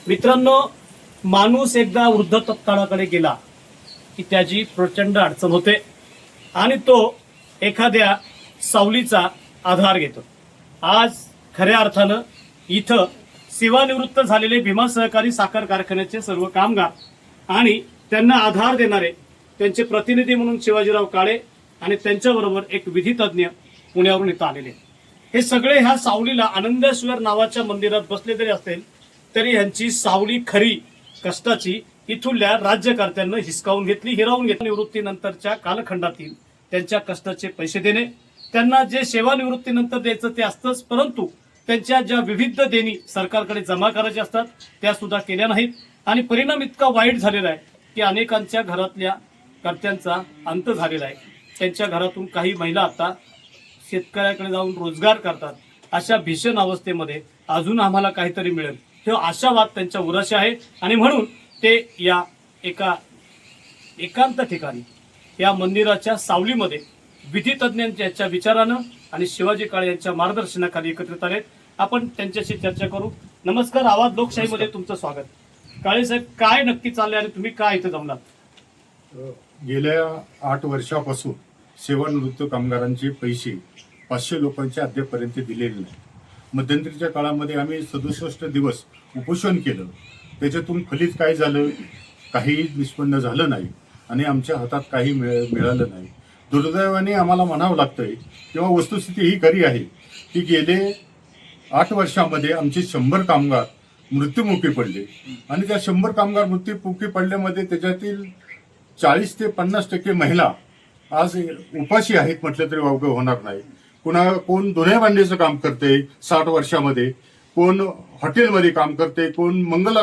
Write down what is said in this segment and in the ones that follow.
मित्रांनो, माणूस एकदा वृद्धत्वाकडे गेला की त्याची प्रचंड अडचण होते आणि तो एखाद्या सावलीचा आधार घेतो. आज खऱ्या अर्थानं इथं सेवानिवृत्त झालेले भीमा सहकारी साखर कारखान्याचे सर्व कामगार आणि त्यांना आधार देणारे त्यांचे प्रतिनिधी म्हणून शिवाजीराव काळे आणि त्यांच्याबरोबर एक विधितज्ञ पुण्यावरून इथं आलेले. हे सगळे ह्या सावलीला आनंदेश्वर नावाच्या मंदिरात बसले जरी असेल तरी ह्यांची सावली खरी कष्टाची इथुल्या राज्यकर्त्यांना हिसकावून घेतली, हिरावून घेतली. निवृत्तीनंतरच्या कालखंडातील त्यांच्या कष्टाचे पैसे देणे, त्यांना जे सेवानिवृत्तीनंतर द्यायचं ते असतंच, परंतु त्यांच्या ज्या विविध देणी सरकारकडे जमा करायच्या असतात त्या सुद्धा केल्या नाहीत. आणि परिणाम इतका वाईट झालेला आहे की अनेकांच्या घरातल्या कर्त्यांचा अंत झालेला आहे. त्यांच्या घरातून काही महिला आता शेतकऱ्याकडे जाऊन रोजगार करतात. अशा भीषण अवस्थेमध्ये अजून आम्हाला काहीतरी मिळेल हे आशावाद त्यांच्या उराशी आहे आणि म्हणून ते या एका एकांत ठिकाणी या मंदिराच्या सावलीमध्ये विधितज्ञांच्या विचारानं आणि शिवाजी काळे यांच्या मार्गदर्शनाखाली एकत्रित आलेत. आपण त्यांच्याशी चर्चा करू. नमस्कार, आवाज लोकशाहीमध्ये तुमचं स्वागत. काळे साहेब, काय नक्की चाललंय आणि तुम्ही काय इथं जमलात? गेल्या 8 वर्षापासून सेवानिवृत्त कामगारांचे पैसे 500 लोकांच्या अद्यापर्यंत दिलेले नाही. मध्यंतरीच्या काळामध्ये आम्ही 67 दिवस उपोषण केलं. त्याच्यातून फलित काय झालं? काही निष्पन्न झालं नाही आणि आमच्या हातात काही मिळालं नाही. दुर्दैवाने आम्हाला म्हणावं लागतंय किंवा वस्तुस्थिती ही खरी आहे की गेले 8 वर्षामध्ये आमचे 100 कामगार मृत्युमुखी पडले आणि त्या 100 कामगार मृत्युमुखी पडल्यामध्ये त्याच्यातील 40 ते 50% महिला आज उपाशी आहेत म्हटलं तरी वावगं होणार नाही. कोण धुण्या भांडीचं काम करते 60 वर्षामध्ये, कोण हॉटेलमध्ये काम करते, कोण मंगल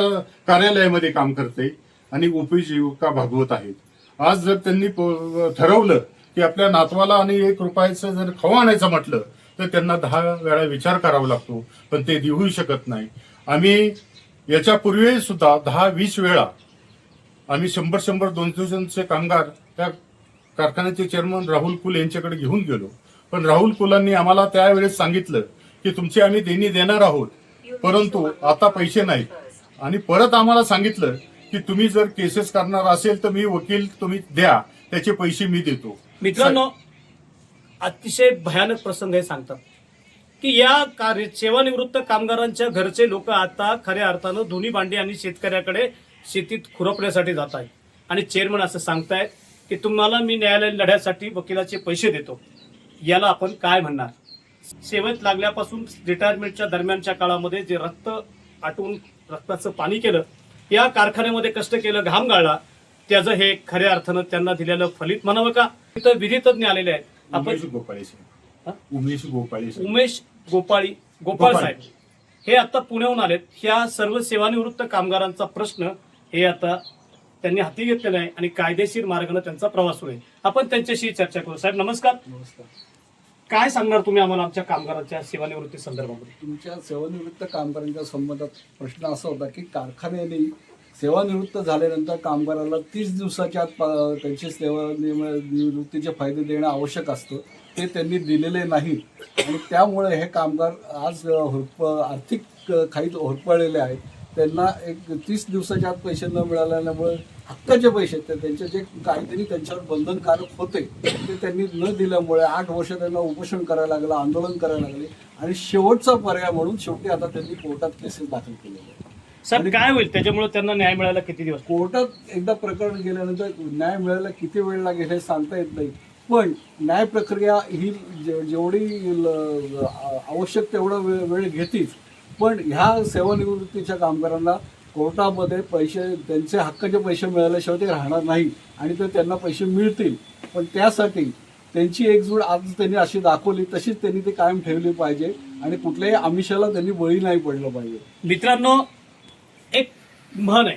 कार्यालयामध्ये काम करते आणि उपजीविका भागवत आहेत. आज जर त्यांनी ठरवलं की आपल्या नातवाला आणि 1 रुपयाचं जर खाऊ आणायचं म्हटलं तर त्यांना 10 वेळा विचार करावा लागतो, पण ते देऊ शकत नाही. आम्ही याच्यापूर्वी सुद्धा 10-20 वेळा आम्ही 100-200 कामगार त्या कारखान्याचे चेअरमन राहुल कुल यांच्याकडे घेऊन गेलो. पण राहुल कुलांनी आम्हाला त्यावेळेस सांगितलं की तुमची आम्ही देणी देणार आहोत, परंतु आता पैसे नाहीत. आणि परत आम्हाला सांगितलं की तुम्ही जर केसेस करणार असेल तर मी वकील तुम्ही द्या, त्याचे पैसे मी देतो. मित्रांनो, अतिशय भयानक प्रसंग हे सांगतात की या सेवानिवृत्त कामगारांच्या घरचे लोक आता खऱ्या अर्थानं धुनी भांडी आणि शेतकऱ्याकडे शेतीत खुरपण्यासाठी जात आहेत आणि चेअरमन असं सांगतायत की तुम्हाला मी न्यायालयीन लढ्यासाठी वकिलाचे पैसे देतो. याला आपण काय म्हणणार? सेवेत लागल्यापासून रिटायरमेंटच्या दरम्यानच्या काळामध्ये जे रक्त आटून रक्ताचं पाणी केलं, या कारखान्यामध्ये कष्ट केलं, घाम गाळला, त्याचं हे खऱ्या अर्थानं त्यांना दिलेलं फलित म्हणावं का? इथं विधितज्ञ आलेले आहेत. आपण उमेश गोपाळ साहेब हे आता पुण्याहून आलेत. ह्या सर्व सेवानिवृत्त कामगारांचा प्रश्न हे आता त्यांनी हाती घेतलेला आहे आणि कायदेशीर मार्गाने त्यांचा प्रवास सुरू आहे. आपण त्यांच्याशी चर्चा करू. साहेब नमस्कार. नमस्कार. काय सांगणार तुम्ही आम्हाला आमच्या कामगारांच्या सेवानिवृत्ती संदर्भामध्ये? तुमच्या सेवानिवृत्त कामगारांच्या संबंधात प्रश्न असा होता की कारखान्याने सेवानिवृत्त झाल्यानंतर कामगाराला 30 दिवसाच्या आत त्यांचे सेवानिवृत्तीचे फायदे देणं आवश्यक असतं. ते त्यांनी दिलेले नाही आणि त्यामुळे हे कामगार आज आर्थिक खाईत होरपळलेले आहेत. त्यांना एक 30 दिवसाच्या आत पैसे न मिळाल्यामुळे हक्काचे पैसे तर त्यांचे जे काहीतरी त्यांच्यावर बंधनकारक होते ते त्यांनी न दिल्यामुळे 8 वर्ष त्यांना उपोषण करायला लागलं, आंदोलन करायला लागले आणि शेवटचा पर्याय म्हणून शेवटी आता त्यांनी कोर्टात केसेस दाखल केलेले. सर काय होईल त्याच्यामुळे त्यांना न्याय मिळायला किती दिवस? कोर्टात एकदा प्रकरण गेल्यानंतर न्याय मिळायला किती वेळ लागेल हे सांगता येत नाही, पण न्याय प्रक्रिया ही जेवढी आवश्यक तेवढा वेळ घेतीच. पण ह्या सेवानिवृत्तीच्या कामगारांना कोर्टामध्ये पैसे त्यांचे हक्काचे पैसे मिळाल्याशिवाय ते राहणार नाही आणि ते त्यांना पैसे मिळतील. पण त्यासाठी त्यांची एकजूट आज त्यांनी अशी दाखवली तशीच त्यांनी ते कायम ठेवली पाहिजे आणि कुठल्याही आमिषाला त्यांनी बळी नाही पडलं पाहिजे. मित्रांनो, एक म्हण आहे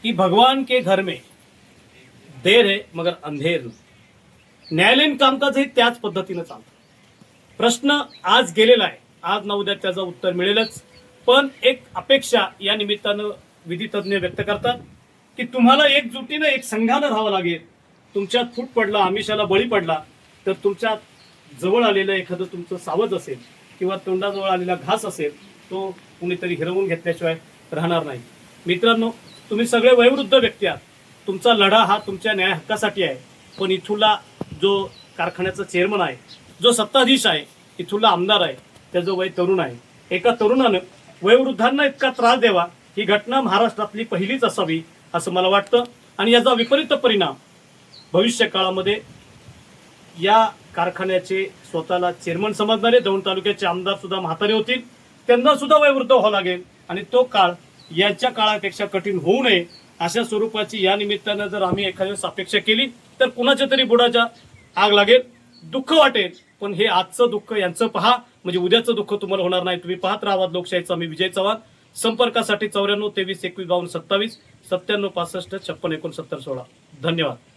की भगवान के घर में देर है मगर अंधेर नहीं. न्यायालयीन कामकाज हे त्याच पद्धतीनं चालतं. प्रश्न आज गेलेला आहे, आज ना उद्या त्याचं उत्तर मिळेलच. पण एक अपेक्षा या निमित्तानं विधितज्ञ व्यक्त करतात की तुम्हाला एकजुटीनं एक संघानं राहावं लागेल. तुमच्यात फूट पडला, आमिषाला बळी पडला तर तुमच्या जवळ आलेलं एखादं तुमचं सावज असेल किंवा तोंडाजवळ आलेला घास असेल तो कुणीतरी हिरवून घेतल्याशिवाय राहणार नाही. मित्रांनो, तुम्ही सगळे वयोवृद्ध व्यक्ती आहात. तुमचा लढा हा तुमच्या न्याय हक्कासाठी आहे. पण इथूला जो कारखान्याचा चेअरमन आहे, जो सत्ताधीश आहे, इथूला आमदार आहे, त्याचं वय तरुण आहे. एका तरुणानं वयोवृद्धांना इतका त्रास द्यावा ही घटना महाराष्ट्रातली पहिलीच असावी असं मला वाटतं. आणि याचा विपरीत परिणाम भविष्य काळामध्ये या कारखान्याचे स्वतःला चेअरमन समजणारे दौंड तालुक्याचे आमदार सुद्धा म्हातारे होतील. त्यांना सुद्धा वयोवृद्ध व्हावं लागेल आणि तो काळ याच्या काळापेक्षा कठीण होऊ नये अशा स्वरूपाची या निमित्तानं जर आम्ही एखाद्या वेळेस अपेक्षा केली तर कुणाच्या तरी बुडाच्या आग लागेल, दुःख वाटेल. पण हे आजचं दुःख यांचं पहा, म्हणजे उद्याचं दुःख तुम्हाला होणार नाही. तुम्ही पाहत राहा लोकशाहीचा. मी विजय चव्हाण. संपर्कासाठी 94 23 21 52 27 97 65 56 69 16. धन्यवाद.